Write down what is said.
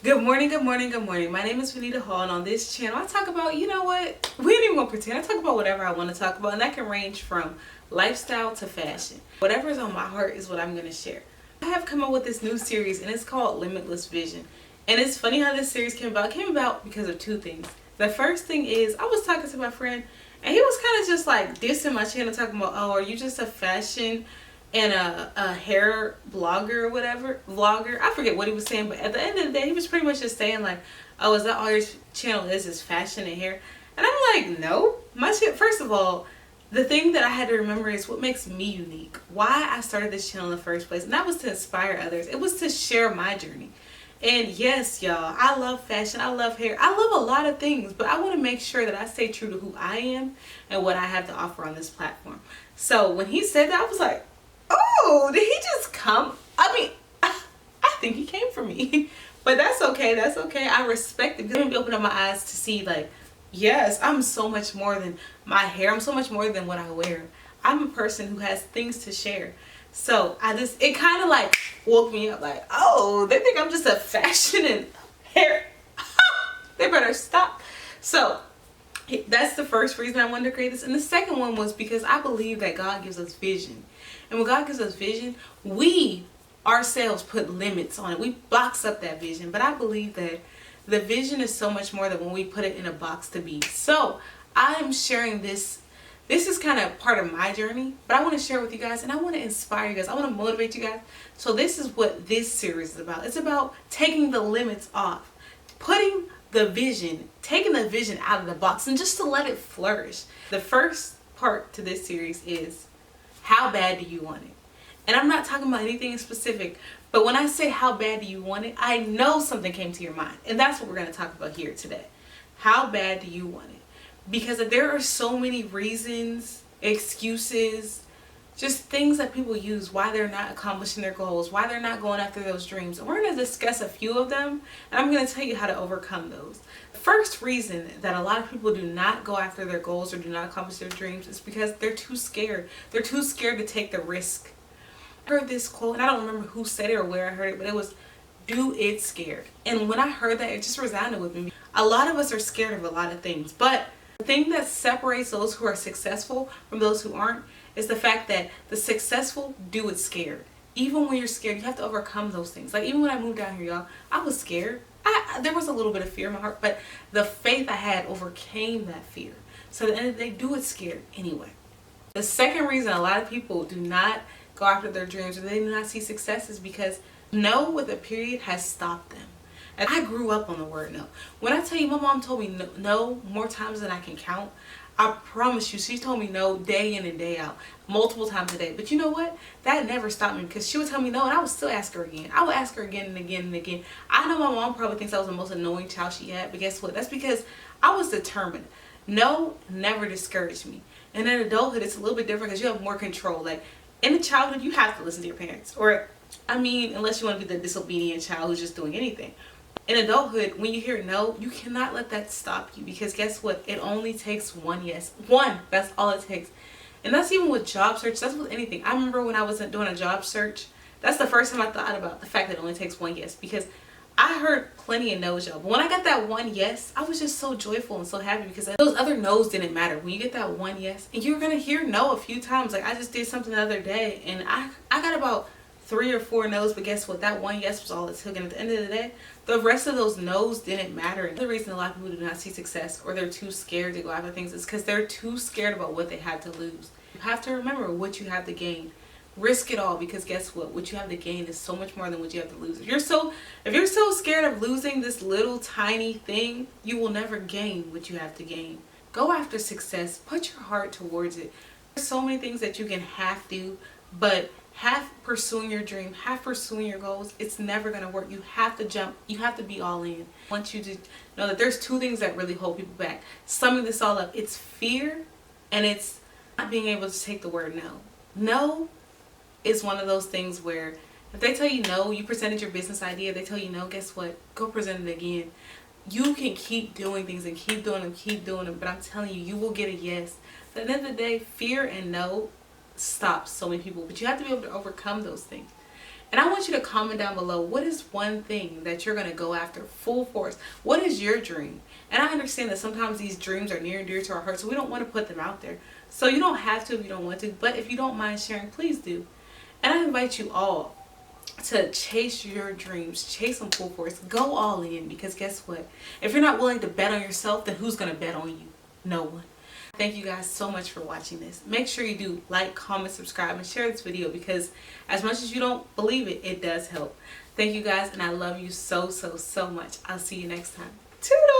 Good morning, good morning, good morning. My name is Vanita Hall, and on this channel I talk about, you know what? We ain't even gonna pretend. I talk about whatever I want to talk about, and that can range from lifestyle to fashion. Whatever is on my heart is what I'm gonna share. I have come up with this new series, and it's called Limitless Vision. And it's funny how this series came about. It came about because of two things. The first thing is I was talking to my friend, and he was kind of just like dissing my channel, talking about, oh, are you just a fashion and a hair blogger or whatever, vlogger? I forget what he was saying, but at the end of the day, he was pretty much just saying like, oh, is that all your channel is fashion and hair? And I'm like, no. My shit, first of all, the thing that I had to remember is what makes me unique. Why I started this channel in the first place. And that was to inspire others. It was to share my journey. And yes, y'all, I love fashion. I love hair. I love a lot of things, but I want to make sure that I stay true to who I am and what I have to offer on this platform. So when he said that, I was like, oh, did he just come? I mean, I think he came for me. But that's okay. That's okay. I respect it. Let me open up my eyes to see, like, yes, I'm so much more than my hair. I'm so much more than what I wear. I'm a person who has things to share. So it kind of like woke me up like, oh, they think I'm just a fashion and hair. They better stop. So that's the first reason I wanted to create this. And the second one was because I believe that God gives us vision. And when God gives us vision, we ourselves put limits on it. We box up that vision. But I believe that the vision is so much more than when we put it in a box to be. So I am sharing this. This is kind of part of my journey, but I want to share with you guys, and I want to inspire you guys. I want to motivate you guys. So this is what this series is about. It's about taking the limits off, putting the vision, taking the vision out of the box, and just to let it flourish. The first part to this series is, how bad do you want it? And I'm not talking about anything in specific, but when I say how bad do you want it, I know something came to your mind. And that's what we're going to talk about here today. How bad do you want it? Because there are so many reasons, excuses, just things that people use why they're not accomplishing their goals, why they're not going after those dreams. And we're going to discuss a few of them, and I'm going to tell you how to overcome those. The first reason that a lot of people do not go after their goals or do not accomplish their dreams is because they're too scared. They're too scared to take the risk. I heard this quote, and I don't remember who said it or where I heard it, but it was, do it scared. And when I heard that, it just resounded with me. A lot of us are scared of a lot of things, but the thing that separates those who are successful from those who aren't is the fact that the successful do it scared. Even when you're scared, you have to overcome those things. Like even when I moved down here, y'all, I was scared. There was a little bit of fear in my heart, but the faith I had overcame that fear. So at the end of the day, do it scared anyway. The second reason a lot of people do not go after their dreams or they do not see success is because no with a period has stopped them. And I grew up on the word no. When I tell you my mom told me no more times than I can count, I promise you she told me no day in and day out, multiple times a day. But you know what? That never stopped me because she would tell me no and I would still ask her again. I would ask her again and again and again. I know my mom probably thinks I was the most annoying child she had, but guess what? That's because I was determined. No never discouraged me. And in adulthood, it's a little bit different because you have more control. Like in childhood, you have to listen to your parents. Or, I mean, unless you want to be the disobedient child who's just doing anything. In adulthood, when you hear no, you cannot let that stop you because guess what? It only takes one yes. One. That's all it takes. And that's even with job search. That's with anything. I remember when I was doing a job search, that's the first time I thought about the fact that it only takes one yes because I heard plenty of no's, y'all. But when I got that one yes, I was just so joyful and so happy because those other no's didn't matter. When you get that one yes, and you're going to hear no a few times. Like I just did something the other day and I got about 3 or 4 no's, but guess what? That one yes was all it took. And at the end of the day, the rest of those no's didn't matter. And the reason a lot of people do not see success or they're too scared to go after things is because they're too scared about what they have to lose. You have to remember what you have to gain. Risk it all because guess what you have to gain is so much more than what you have to lose. If you're so scared of losing this little tiny thing, you will never gain what you have to gain. Go after success. Put your heart towards it. There's so many things that you can half do, but half pursuing your dream, half pursuing your goals, it's never going to work. You have to jump. You have to be all in. I want you to know that there's 2 things that really hold people back. Summing this all up, it's fear and it's not being able to take the word no. No is one of those things where if they tell you no, you presented your business idea, they tell you no, guess what? Go present it again. You can keep doing things and keep doing them, but I'm telling you, you will get a yes. At the end of the day, fear and no stops so many people, but you have to be able to overcome those things. And I want you to comment down below, what is one thing that you're going to go after full force? What is your dream? And I understand that sometimes these dreams are near and dear to our hearts, so we don't want to put them out there. So you don't have to if you don't want to, but if you don't mind sharing, please do. And I invite you all to chase your dreams, chase them full force, go all in, because guess what? If you're not willing to bet on yourself, then who's going to bet on you? No one. Thank you guys so much for watching this. Make sure you do like, comment, subscribe, and share this video, because as much as you don't believe it, it does help. Thank you guys, and I love you so, so, so much. I'll see you next time. Toodles!